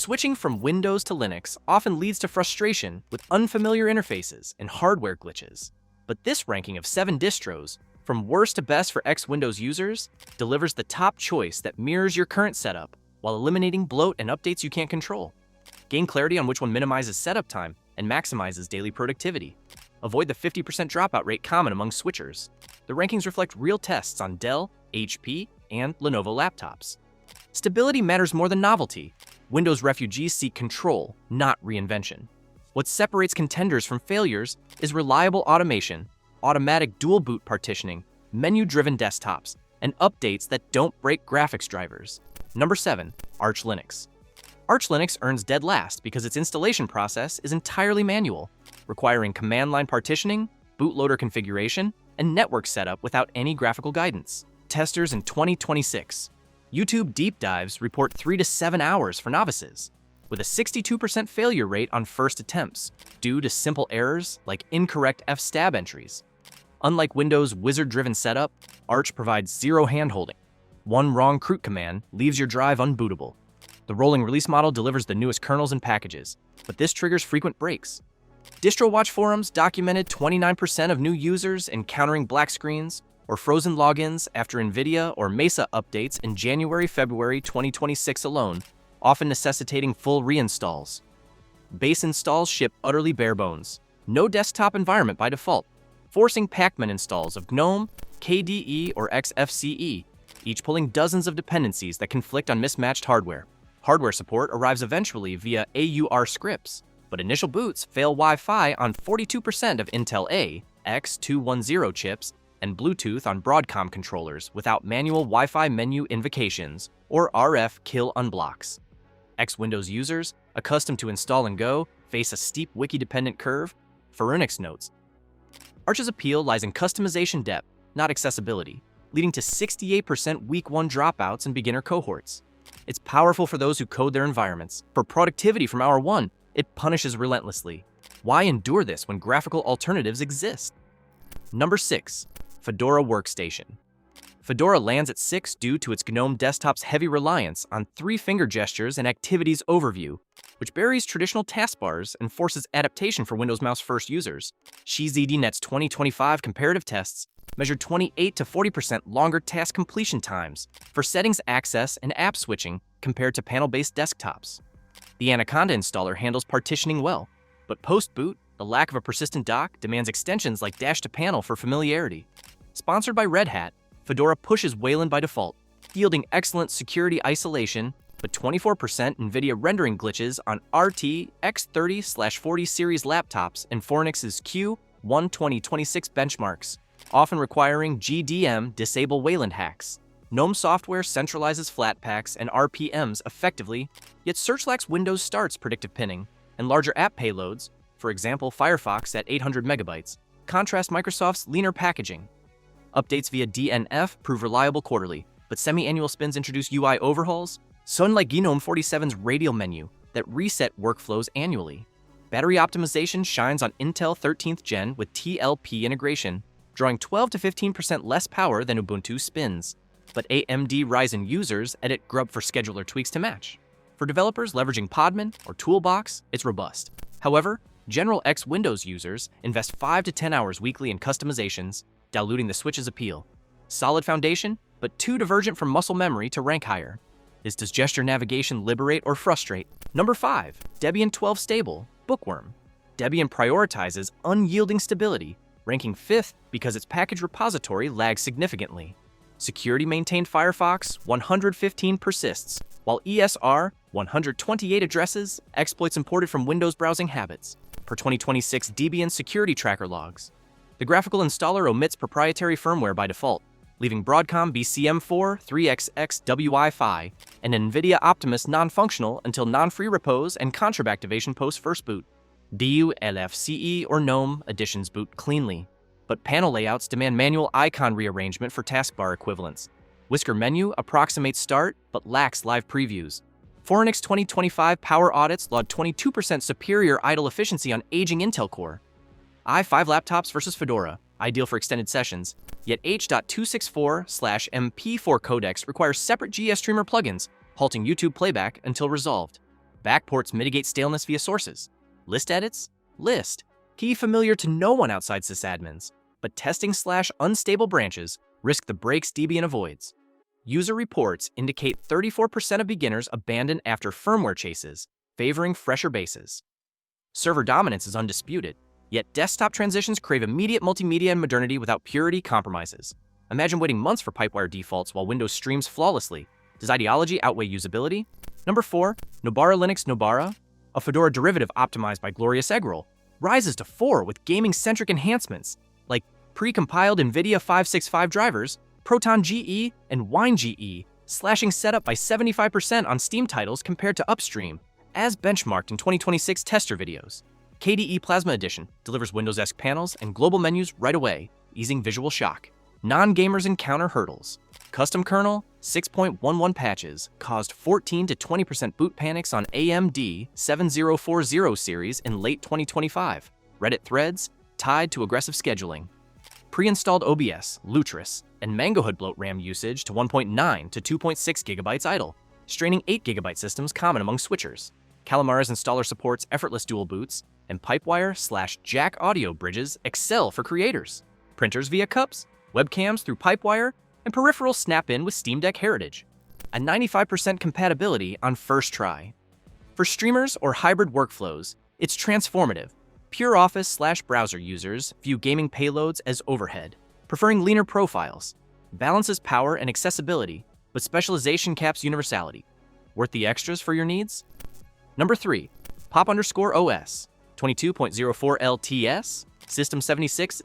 Switching from Windows to Linux often leads to frustration with unfamiliar interfaces and hardware glitches. But this ranking of 7 distros, from worst to best for ex-Windows users, delivers the top choice that mirrors your current setup while eliminating bloat and updates you can't control. Gain clarity on which one minimizes setup time and maximizes daily productivity. Avoid the 50% dropout rate common among switchers. The rankings reflect real tests on Dell, HP, and Lenovo laptops. Stability matters more than novelty. Windows refugees seek control, not reinvention. What separates contenders from failures is reliable automation, automatic dual boot partitioning, menu-driven desktops, and updates that don't break graphics drivers. Number 7. Arch Linux. Arch Linux earns dead last because its installation process is entirely manual, requiring command line partitioning, bootloader configuration, and network setup without any graphical guidance. Testers in 2026. YouTube deep dives report 3 to 7 hours for novices, with a 62% failure rate on first attempts, due to simple errors like incorrect fstab entries. Unlike Windows' wizard-driven setup, Arch provides zero handholding. One wrong root command leaves your drive unbootable. The rolling release model delivers the newest kernels and packages, but this triggers frequent breaks. DistroWatch forums documented 29% of new users encountering black screens or frozen logins after NVIDIA or Mesa updates in January-February 2026 alone, often necessitating full reinstalls. Base installs ship utterly bare bones. No desktop environment by default, forcing Pacman installs of GNOME, KDE, or XFCE, each pulling dozens of dependencies that conflict on mismatched hardware. Hardware support arrives eventually via AUR scripts, but initial boots fail Wi-Fi on 42% of Intel A, X210 chips, and Bluetooth on Broadcom controllers without manual Wi-Fi menu invocations or RF kill unblocks. Ex-Windows users, accustomed to install and go, face a steep wiki-dependent curve. Pharynix notes, Arch's appeal lies in customization depth, not accessibility, leading to 68% week 1 dropouts in beginner cohorts. It's powerful for those who code their environments. For productivity from hour 1, it punishes relentlessly. Why endure this when graphical alternatives exist? Number 6. Fedora Workstation. Fedora lands at 6 due to its GNOME desktop's heavy reliance on 3-finger gestures and activities overview, which buries traditional taskbars and forces adaptation for Windows Mouse First users. SheZDNet's 2025 comparative tests measured 28 to 40% longer task completion times for settings access and app switching compared to panel-based desktops. The Anaconda installer handles partitioning well, but post-boot, the lack of a persistent dock demands extensions like Dash to Panel for familiarity. Sponsored by Red Hat, Fedora pushes Wayland by default, yielding excellent security isolation, but 24% NVIDIA rendering glitches on RT X30/40 series laptops and Pharynix's Q1 2026 benchmarks, often requiring GDM disable Wayland hacks. GNOME software centralizes Flatpaks and RPMs effectively, yet Search lacks Windows Start's predictive pinning, and larger app payloads, for example Firefox at 800 megabytes, contrast Microsoft's leaner packaging. Updates via DNF prove reliable quarterly, but semi-annual spins introduce UI overhauls, so unlike GNOME 47's radial menu that reset workflows annually. Battery optimization shines on Intel 13th Gen with TLP integration, drawing 12 to 15% less power than Ubuntu spins. But AMD Ryzen users edit Grub for scheduler tweaks to match. For developers leveraging Podman or Toolbox, it's robust. However, general ex-Windows users invest 5 to 10 hours weekly in customizations, diluting the switch's appeal. Solid foundation, but too divergent from muscle memory to rank higher. Does gesture navigation liberate or frustrate? Number 5. Debian 12 Stable, Bookworm. Debian prioritizes unyielding stability, ranking 5th because its package repository lags significantly. Security maintained Firefox 115 persists, while ESR 128 addresses exploits imported from Windows browsing habits, per 2026 Debian security tracker logs. The graphical installer omits proprietary firmware by default, leaving Broadcom BCM4 3XX Wi-Fi and NVIDIA Optimus non-functional until non-free repose and Contrib activation post-first boot. DU, LFCE, or GNOME editions boot cleanly, but panel layouts demand manual icon rearrangement for taskbar equivalents. Whisker menu approximates Start, but lacks live previews. Pharynix 2025 power audits logged 22% superior idle efficiency on aging Intel Core. i5 laptops versus Fedora, ideal for extended sessions, yet H.264/MP4 codecs requires separate GStreamer plugins, halting YouTube playback until resolved. Backports mitigate staleness via sources. List edits? List. Key familiar to no one outside sysadmins, but testing/unstable branches risk the breaks Debian avoids. User reports indicate 34% of beginners abandon after firmware chases, favoring fresher bases. Server dominance is undisputed, yet desktop transitions crave immediate multimedia and modernity without purity compromises. Imagine waiting months for Pipewire defaults while Windows streams flawlessly. Does ideology outweigh usability? Number 4, Nobara Linux Nobara, a Fedora derivative optimized by Glorious Eggroll, rises to 4 with gaming-centric enhancements like pre-compiled NVIDIA 565 drivers, Proton GE, and Wine GE, slashing setup by 75% on Steam titles compared to upstream, as benchmarked in 2026 tester videos. KDE Plasma Edition delivers Windows-esque panels and global menus right away, easing visual shock. Non-gamers encounter hurdles. Custom kernel 6.11 patches caused 14 to 20% boot panics on AMD 7040 series in late 2025. Reddit threads tied to aggressive scheduling. Pre-installed OBS, Lutris, and Mangohood bloat RAM usage to 1.9 to 2.6 gigabytes idle, straining 8 gigabyte systems common among switchers. Calamara's installer supports effortless dual boots, and Pipewire/Jack audio bridges excel for creators. Printers via cups, webcams through Pipewire, and peripherals snap in with Steam Deck heritage. A 95% compatibility on first try. For streamers or hybrid workflows, it's transformative. Pure Office/browser users view gaming payloads as overhead, preferring leaner profiles. Balances power and accessibility, but specialization caps universality. Worth the extras for your needs? Number 3, Pop_OS, 22.04 LTS, System 76.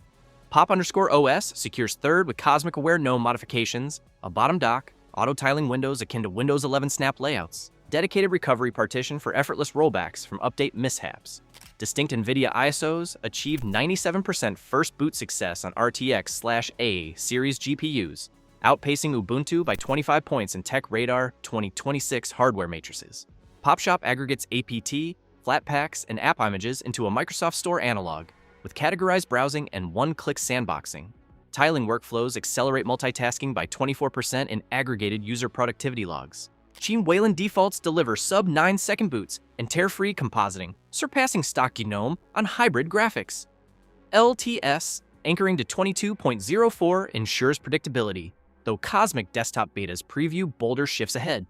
Pop_OS secures third with Cosmic Aware GNOME modifications, a bottom dock, auto-tiling windows akin to Windows 11 snap layouts, dedicated recovery partition for effortless rollbacks from update mishaps. Distinct NVIDIA ISOs achieved 97% first boot success on RTX/A series GPUs, outpacing Ubuntu by 25 points in Tech Radar 2026 hardware matrices. PopShop aggregates APT, Flatpaks, and app images into a Microsoft Store analog, with categorized browsing and one-click sandboxing. Tiling workflows accelerate multitasking by 24% in aggregated user productivity logs. Gene Wayland defaults deliver sub-9-second boots and tear-free compositing, surpassing stock GNOME on hybrid graphics. LTS, anchoring to 22.04, ensures predictability, though Cosmic desktop betas preview bolder shifts ahead.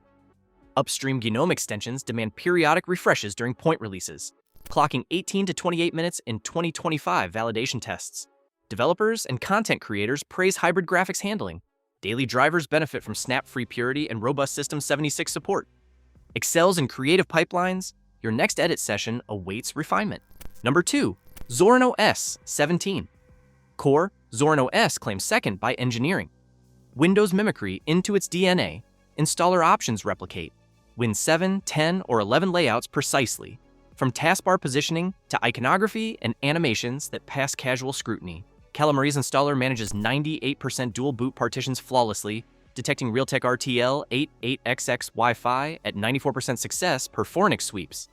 Upstream GNOME extensions demand periodic refreshes during point releases, clocking 18 to 28 minutes in 2025 validation tests. Developers and content creators praise hybrid graphics handling. Daily drivers benefit from snap-free purity and robust System 76 support. Excels in creative pipelines, your next edit session awaits refinement. Number 2, Zorin OS 17. Core, Zorin OS claims second by engineering. Windows mimicry into its DNA. Installer options replicate. Win 7, 10, or 11 layouts precisely. From taskbar positioning to iconography and animations that pass casual scrutiny, Calamari's installer manages 98% dual boot partitions flawlessly, detecting Realtek RTL 88XX Wi-Fi at 94% success per Fornix sweeps.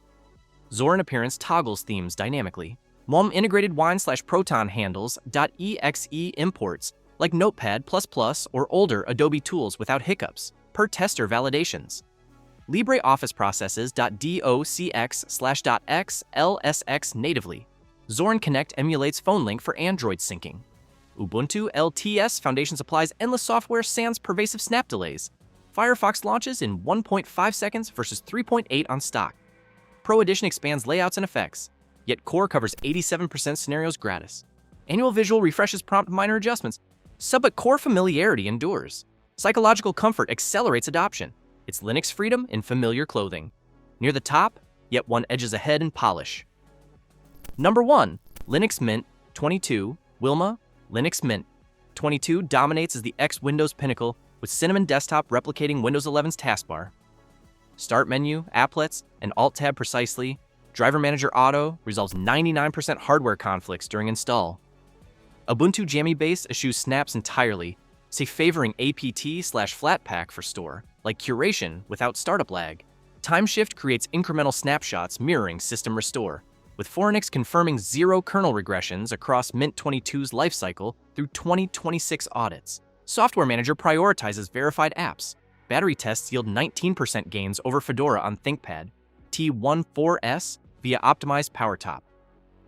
Zorin appearance toggles themes dynamically. Mulm integrated Wine/Proton handles .exe imports like Notepad++ or older Adobe tools without hiccups, per tester validations. LibreOffice processes .docx/.xlsx natively. Zorin Connect emulates PhoneLink for Android syncing. Ubuntu LTS Foundation supplies endless software sans pervasive snap delays. Firefox launches in 1.5 seconds versus 3.8 on stock. Pro Edition expands layouts and effects, yet Core covers 87% scenarios gratis. Annual visual refreshes prompt minor adjustments, but Core familiarity endures. Psychological comfort accelerates adoption. It's Linux freedom in familiar clothing. Near the top, yet one edges ahead in polish. Number 1, Linux Mint 22, Wilma, Linux Mint 22 dominates as the X-Windows pinnacle with Cinnamon Desktop replicating Windows 11's taskbar. Start menu, applets, and Alt-Tab precisely, Driver Manager Auto resolves 99% hardware conflicts during install. Ubuntu Jammy Base eschews snaps entirely, say favoring APT/Flatpak for store, like curation without startup lag. Timeshift creates incremental snapshots mirroring system restore, with Fornix confirming 0 kernel regressions across Mint 22's lifecycle through 2026 audits. Software Manager prioritizes verified apps. Battery tests yield 19% gains over Fedora on ThinkPad. T14S via optimized power top.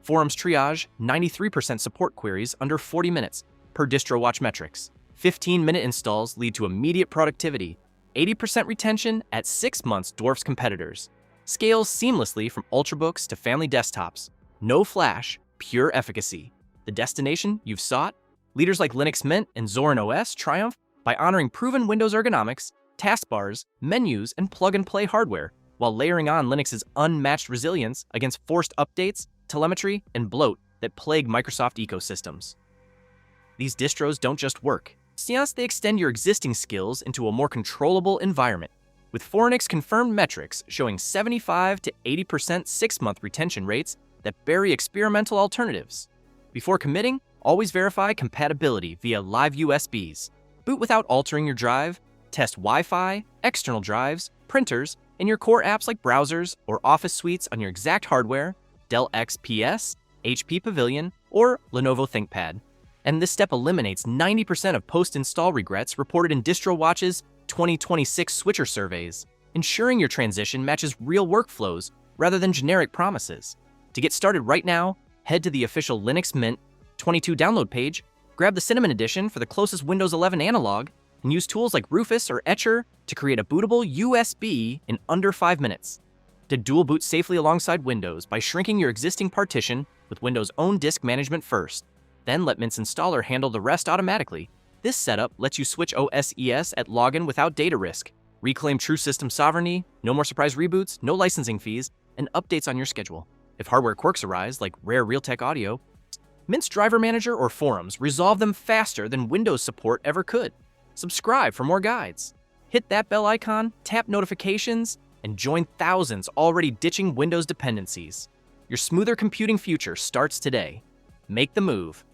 Forums triage 93% support queries under 40 minutes per distro watch metrics. 15-minute installs lead to immediate productivity. 80% retention at 6 months dwarfs competitors. Scales seamlessly from ultrabooks to family desktops. No flash, pure efficacy. The destination you've sought? Leaders like Linux Mint and Zorin OS triumph by honoring proven Windows ergonomics, taskbars, menus, and plug-and-play hardware, while layering on Linux's unmatched resilience against forced updates, telemetry, and bloat that plague Microsoft ecosystems. These distros don't just work. They extend your existing skills into a more controllable environment, with Fornix confirmed metrics showing 75 to 80% 6-month retention rates that bury experimental alternatives. Before committing, always verify compatibility via live USBs. Boot without altering your drive. Test Wi-Fi, external drives, printers, and your core apps like browsers or office suites on your exact hardware, Dell XPS, HP Pavilion, or Lenovo ThinkPad. And this step eliminates 90% of post-install regrets reported in DistroWatch's 2026 switcher surveys, ensuring your transition matches real workflows rather than generic promises. To get started right now, head to the official Linux Mint 22 download page, grab the Cinnamon Edition for the closest Windows 11 analog, and use tools like Rufus or Etcher to create a bootable USB in under 5 minutes. To dual boot safely alongside Windows by shrinking your existing partition with Windows' own disk management first. Then let Mint's installer handle the rest automatically. This setup lets you switch OSES at login without data risk, reclaim true system sovereignty, no more surprise reboots, no licensing fees, and updates on your schedule. If hardware quirks arise, like rare Realtek audio, Mint's Driver Manager or forums resolve them faster than Windows support ever could. Subscribe for more guides. Hit that bell icon, tap notifications, and join thousands already ditching Windows dependencies. Your smoother computing future starts today. Make the move.